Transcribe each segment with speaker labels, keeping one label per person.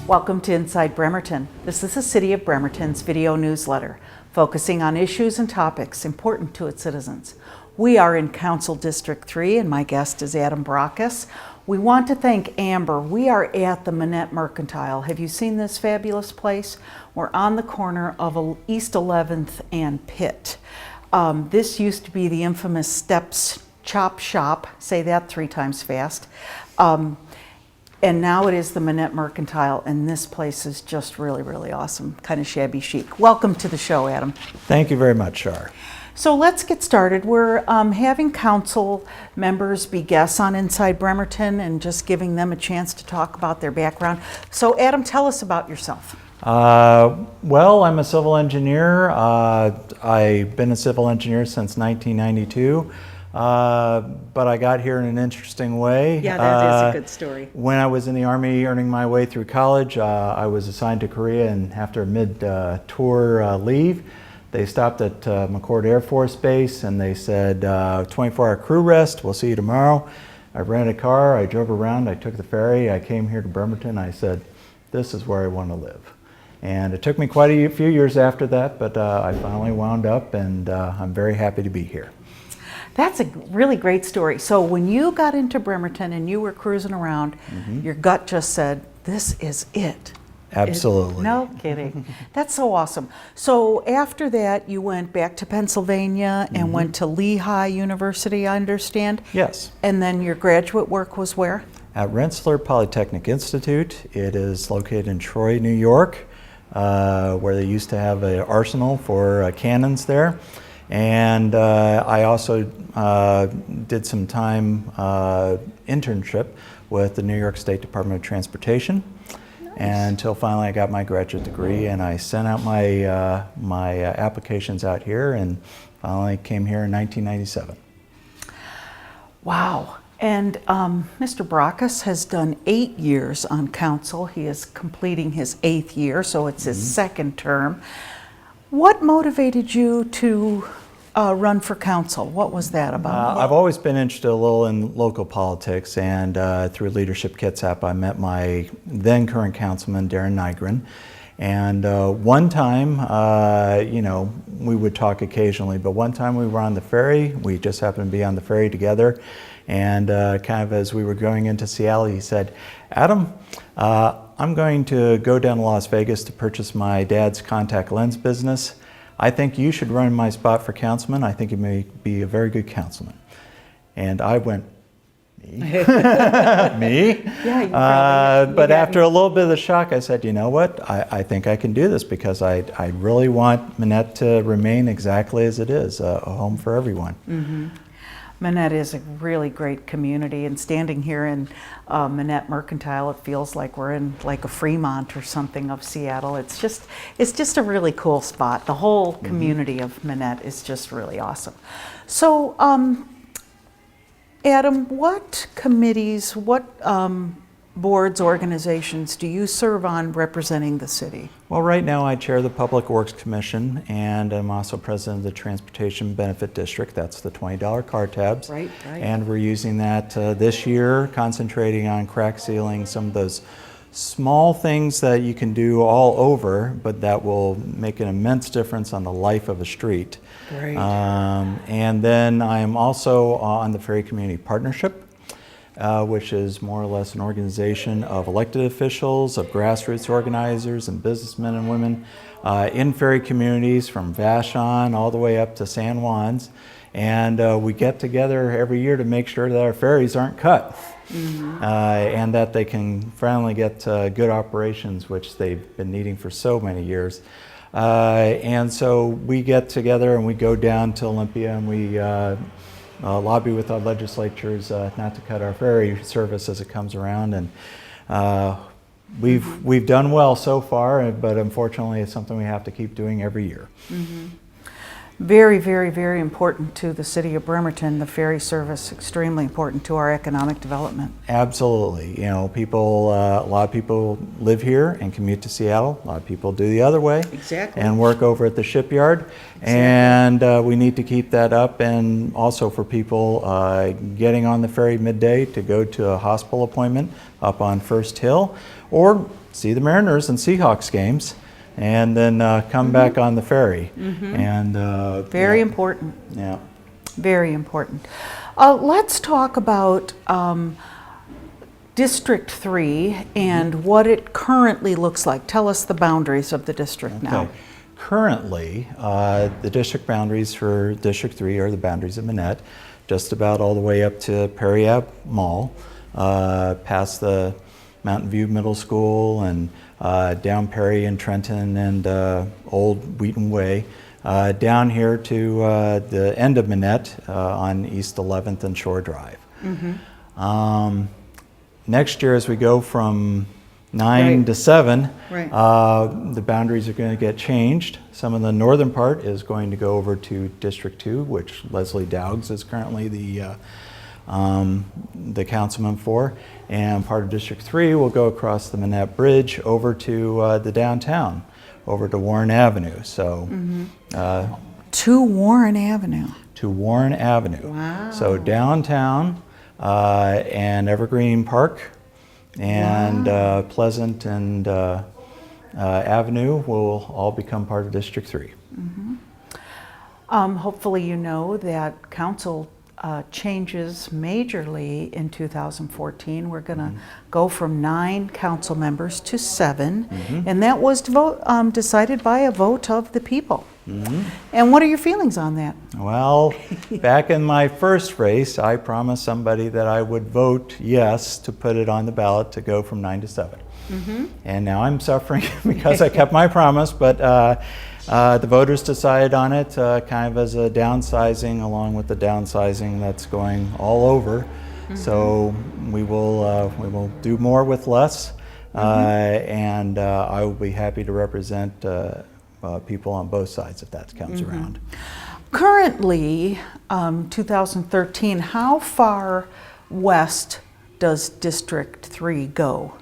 Speaker 1: Welcome to Inside Bremerton. This is the City of Bremerton's video newsletter, focusing on issues and topics important to its citizens. We are in Council District 3 and my guest is Adam Brockus. We want to thank Amber. We are at the Manette Mercantile. Have you seen this fabulous place? We're on the corner of East 11th and Pitt. This used to be the infamous Steps Chop Shop, say that 3 times fast. And now it is the Manette Mercantile, and this place is just really, really awesome, kind of shabby chic. Welcome to the show, Adam.
Speaker 2: Thank you very much, Shar.
Speaker 1: So let's get started. We're having council members be guests on Inside Bremerton and just giving them a chance to talk about their background. So Adam, tell us about yourself.
Speaker 2: Well, I'm a civil engineer. I've been a civil engineer since 1992. But I got here in an interesting way.
Speaker 1: Yeah, that is a good story.
Speaker 2: When I was in the Army earning my way through college, I was assigned to Korea, and after a mid-tour leave, they stopped at McCord Air Force Base and they said, 24-hour crew rest, we'll see you tomorrow. I rented a car, I drove around, I took the ferry, I came here to Bremerton, I said, this is where I want to live. And it took me quite a few years after that, but I finally wound up, and I'm very happy to be here.
Speaker 1: That's a really great story. So when you got into Bremerton and you were cruising around, your gut just said, this is it.
Speaker 2: Absolutely.
Speaker 1: No kidding. That's so awesome. So after that, you went back to Pennsylvania and went to Lehigh University, I understand?
Speaker 2: Yes.
Speaker 1: And then your graduate work was where?
Speaker 2: At Rensselaer Polytechnic Institute. It is located in Troy, New York, where they used to have an arsenal for cannons there. And I also did some time internship with the New York State Department of Transportation. Nice. Until finally I got my graduate degree, and I sent out my applications out here, and finally came here in 1997.
Speaker 1: Wow. And Mr. Brockus has done 8 years on council. He is completing his 8th year, so it's his second term. What motivated you to run for council? What was that about?
Speaker 2: I've always been interested a little in local politics, and through Leadership Kitsap, I met my then current councilman, Darren Nygren. And one time, you know, we would talk occasionally, but one time we were on the ferry. We just happened to be on the ferry together. And kind of as we were going into Seattle, he said, Adam, I'm going to go down to Las Vegas to purchase my dad's contact lens business. I think you should run my spot for councilman. I think you may be a very good councilman. And I went, me? Me?
Speaker 1: Yeah, you probably,
Speaker 2: but after a little bit of the shock, I said, you know what? I think I can do this, because I really want Manette to remain exactly as it is, a home for everyone.
Speaker 1: Manette is a really great community, and standing here in Manette Mercantile, it feels like we're in like a Fremont or something of Seattle. It's just a really cool spot. The whole community of Manette is just really awesome. So, Adam, what committees, what boards, organizations do you serve on representing the city?
Speaker 2: Well, right now I chair the Public Works Commission, and I'm also president of the Transportation Benefit District. That's the $20 car tabs.
Speaker 1: Right.
Speaker 2: And we're using that this year, concentrating on crack sealing, some of those small things that you can do all over, but that will make an immense difference on the life of a street.
Speaker 1: Great.
Speaker 2: And then I am also on the Ferry Community Partnership, which is more or less an organization of elected officials, of grassroots organizers and businessmen and women in ferry communities from Vashon all the way up to San Juan's. And we get together every year to make sure that our ferries aren't cut and that they can finally get good operations, which they've been needing for so many years. And so we get together and we go down to Olympia, and we lobby with our legislatures not to cut our ferry service as it comes around, and we've done well so far, but unfortunately it's something we have to keep doing every year.
Speaker 1: Very, very, very important to the city of Bremerton. The ferry service, extremely important to our economic development.
Speaker 2: Absolutely. You know, people, a lot of people live here and commute to Seattle. A lot of people do the other way.
Speaker 1: Exactly.
Speaker 2: And work over at the shipyard.
Speaker 1: Exactly.
Speaker 2: And we need to keep that up. And also for people getting on the ferry midday to go to a hospital appointment up on First Hill, or see the Mariners and Seahawks games, and then come back on the ferry. And
Speaker 1: Very important.
Speaker 2: Yeah.
Speaker 1: Very important. Let's talk about District 3 and what it currently looks like. Tell us the boundaries of the district now.
Speaker 2: Currently, the district boundaries for District 3 are the boundaries of Manette, just about all the way up to Perry Ave Mall, past the Mountain View Middle School, and down Perry and Trenton and Old Wheaton Way, down here to the end of Manette on East 11th and Shore Drive. Next year, as we go from 9 to 7, the boundaries are going to get changed. Some of the northern part is going to go over to District 2, which Leslie Dowgs is currently the councilman for, and part of District 3 will go across the Manette Bridge over to the downtown, over to Warren Avenue. So,
Speaker 1: To Warren Avenue.
Speaker 2: To Warren Avenue.
Speaker 1: Wow.
Speaker 2: So downtown and Evergreen Park and Pleasant and Avenue will all become part of District 3.
Speaker 1: Hopefully you know that council changes majorly in 2014. We're going to go from 9 council members to 7, and that was decided by a vote of the people. And what are your feelings on that?
Speaker 2: Well, back in my first race, I promised somebody that I would vote yes to put it on the ballot to go from 9 to 7. And now I'm suffering because I kept my promise, but the voters decided on it kind of as a downsizing, along with the downsizing that's going all over. So we will do more with less, and I will be happy to represent people on both sides if that comes around.
Speaker 1: Currently, 2013, how far west does District 3 go?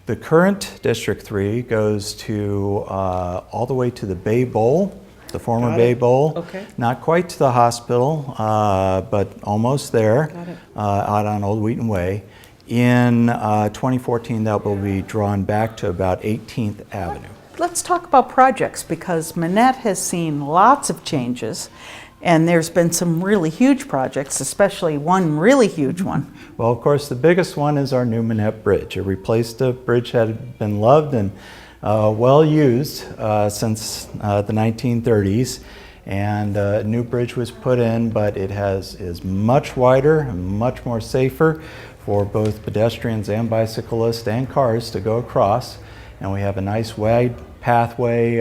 Speaker 2: The current District 3 goes to all the way to the Bay Bowl, the former Bay Bowl.
Speaker 1: Okay.
Speaker 2: Not quite to the hospital, but almost there,
Speaker 1: Got it.
Speaker 2: out on Old Wheaton Way. In 2014, that will be drawn back to about 18th Avenue.
Speaker 1: Let's talk about projects, because Manette has seen lots of changes, and there's been some really huge projects, especially one really huge one.
Speaker 2: Well, of course, the biggest one is our new Manette Bridge. It replaced a bridge that had been loved and well used since the 1930s, and a new bridge was put in, but it is much wider and much more safer for both pedestrians and bicyclists and cars to go across. And we have a nice wide pathway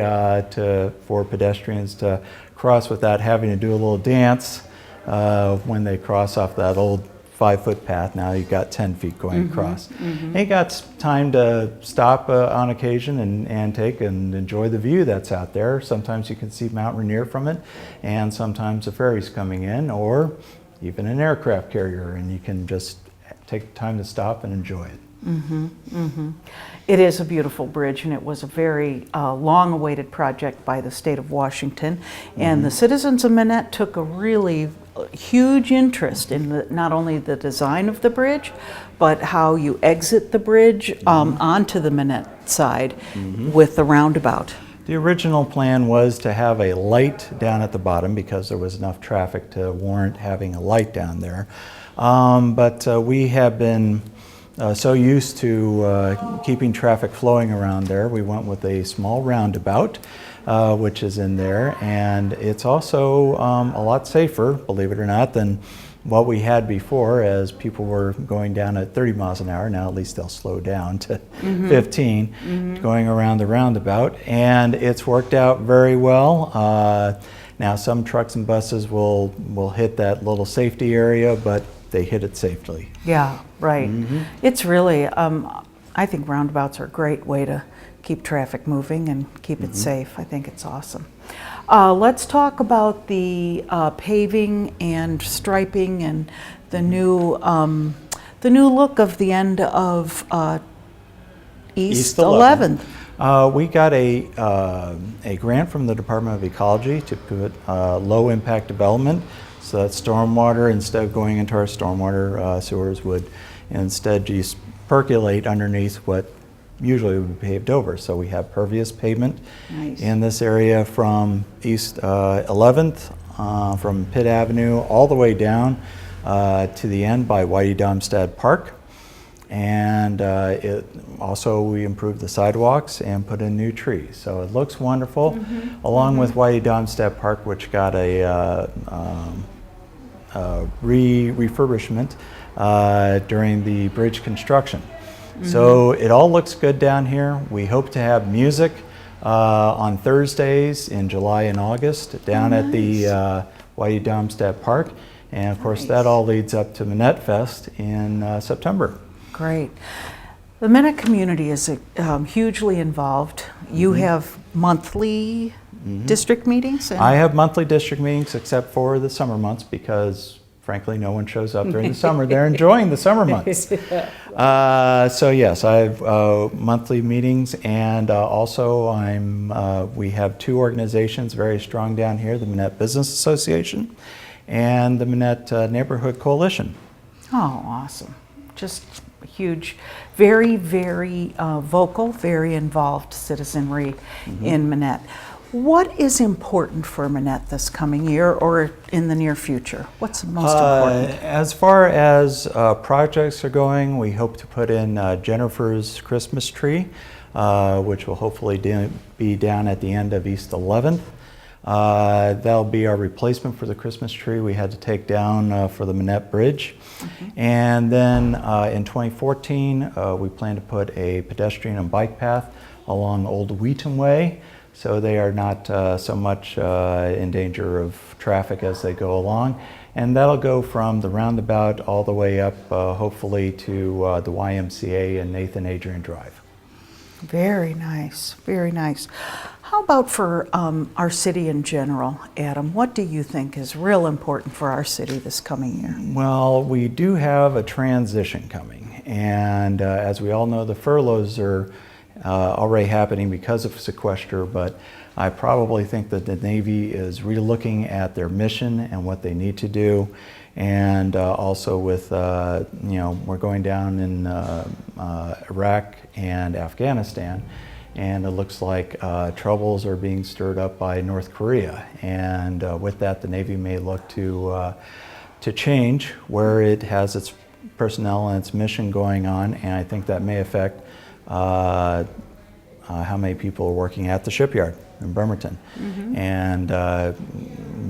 Speaker 2: for pedestrians to cross without having to do a little dance when they cross off that old 5-foot path. Now you've got 10 feet going across. And you got time to stop on occasion and take and enjoy the view that's out there. Sometimes you can see Mount Rainier from it, and sometimes a ferry's coming in, or even an aircraft carrier, and you can just take the time to stop and enjoy it.
Speaker 1: It is a beautiful bridge, and it was a very long-awaited project by the state of Washington. And the citizens of Manette took a really huge interest in not only the design of the bridge, but how you exit the bridge onto the Manette side with the roundabout.
Speaker 2: The original plan was to have a light down at the bottom because there was enough traffic to warrant having a light down there. But we have been so used to keeping traffic flowing around there, we went with a small roundabout, which is in there, and it's also a lot safer, believe it or not, than what we had before, as people were going down at 30 miles an hour. Now at least they'll slow down to 15 going around the roundabout, and it's worked out very well. Now some trucks and buses will hit that little safety area, but they hit it safely.
Speaker 1: Yeah, right. It's really, I think roundabouts are a great way to keep traffic moving and keep it safe. I think it's awesome. Let's talk about the paving and striping and the new look of the end of East 11th.
Speaker 2: We got a grant from the Department of Ecology to put low impact development, so that stormwater, instead of going into our stormwater sewers, would instead just percolate underneath what usually would be paved over. So we have pervious pavement in this area from East 11th, from Pitt Avenue all the way down to the end by Whitey Domstad Park. And we improved the sidewalks and put in new trees. So it looks wonderful, along with Whitey Domstad Park, which got a refurbishment during the bridge construction. So it all looks good down here. We hope to have music on Thursdays in July and August down at the Whitey Domstad Park. And of course that all leads up to Minette Fest in September.
Speaker 1: Great. The Minette community is hugely involved. You have monthly district meetings?
Speaker 2: I have monthly district meetings except for the summer months because frankly no one shows up during the summer. They're enjoying the summer months. So yes, I have monthly meetings, and also we have two organizations very strong down here, the Minette Business Association and the Minette Neighborhood Coalition.
Speaker 1: Oh, awesome. Just huge, very, very vocal, very involved citizenry in Minette. What is important for Minette this coming year or in the near future? What's most important?
Speaker 2: As far as projects are going, we hope to put in Jennifer's Christmas tree, which will hopefully be down at the end of East 11th. That'll be our replacement for the Christmas tree we had to take down for the Minette Bridge. And then in 2014, we plan to put a pedestrian and bike path along Old Wheaton Way, so they are not so much in danger of traffic as they go along. And that'll go from the roundabout all the way up, hopefully, to the YMCA and Nathan Adrian Drive.
Speaker 1: Very nice, very nice. How about for our city in general, Adam? What do you think is real important for our city this coming year?
Speaker 2: Well, we do have a transition coming, and as we all know, the furloughs are already happening because of sequester, but I probably think that the Navy is re-looking at their mission and what they need to do, and also with, we're going down in Iraq and Afghanistan, and it looks like troubles are being stirred up by North Korea, and with that the Navy may look to change where it has its personnel and its mission going on, and I think that may affect how many people are working at the shipyard in Bremerton. And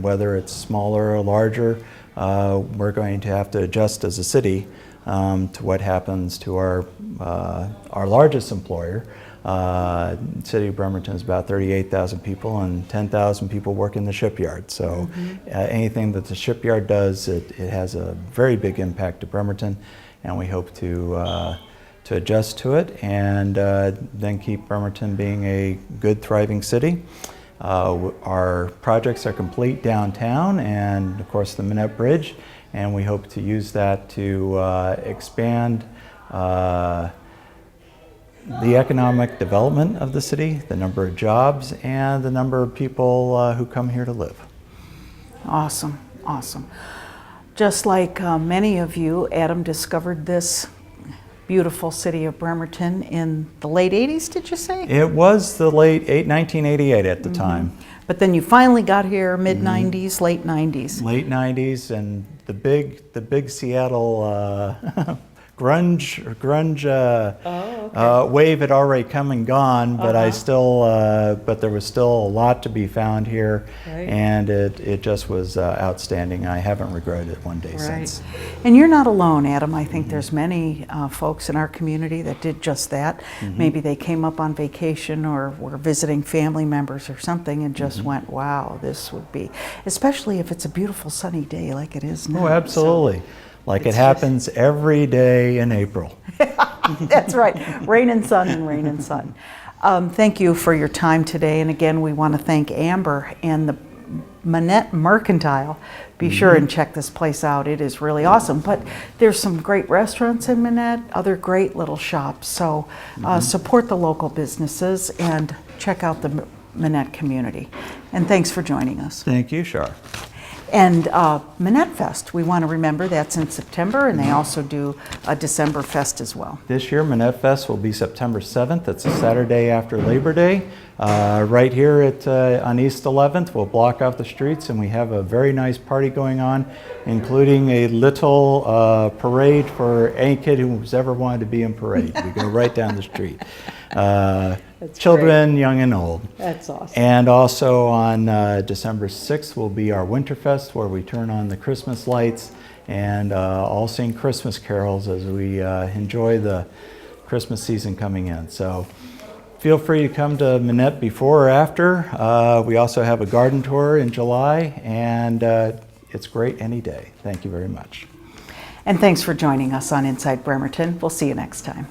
Speaker 2: whether it's smaller or larger, we're going to have to adjust as a city to what happens to our largest employer. City of Bremerton is about 38,000 people, and 10,000 people work in the shipyard. So anything that the shipyard does, it has a very big impact to Bremerton, and we hope to adjust to it and then keep Bremerton being a good, thriving city. Our projects are complete downtown and of course the Minette Bridge, and we hope to use that to expand the economic development of the city, the number of jobs, and the number of people who come here to live.
Speaker 1: Awesome, awesome. Just like many of you, Adam discovered this beautiful city of Bremerton in the late 80s, did you say?
Speaker 2: It was the late 1988 at the time.
Speaker 1: But then you finally got here mid-90s, late 90s.
Speaker 2: Late 90s, and the big Seattle grunge wave had already come and gone, but but there was still a lot to be found here, and it just was outstanding. I haven't regretted it one day since.
Speaker 1: And you're not alone, Adam. I think there's many folks in our community that did just that. Maybe they came up on vacation or were visiting family members or something and just went, wow, this would be, especially if it's a beautiful sunny day like it is now.
Speaker 2: Oh, absolutely. So, like it happens every day in April.
Speaker 1: That's right. Rain and sun and rain and sun. Thank you for your time today. And again, we want to thank Amber and the Manette Mercantile. Be sure and check this place out. It is really awesome. But there's some great restaurants in Manette, other great little shops. So support the local businesses and check out the Manette community. And thanks for joining us.
Speaker 2: Thank you, Shar.
Speaker 1: And Manette Fest, we want to remember that's in September, and they also do a December Fest as well.
Speaker 2: This year, Manette Fest will be September 7th. It's a Saturday after Labor Day. Right here on East 11th, we'll block out the streets, and we have a very nice party going on, including a little parade for any kid who's ever wanted to be in parade. We go right down the street. Children, young and old.
Speaker 1: That's awesome.
Speaker 2: And also on December 6th will be our Winterfest, where we turn on the Christmas lights and all sing Christmas carols as we enjoy the Christmas season coming in. So feel free to come to Manette before or after. We also have a garden tour in July, and it's great any day. Thank you very much.
Speaker 1: And thanks for joining us on Inside Bremerton. We'll see you next time.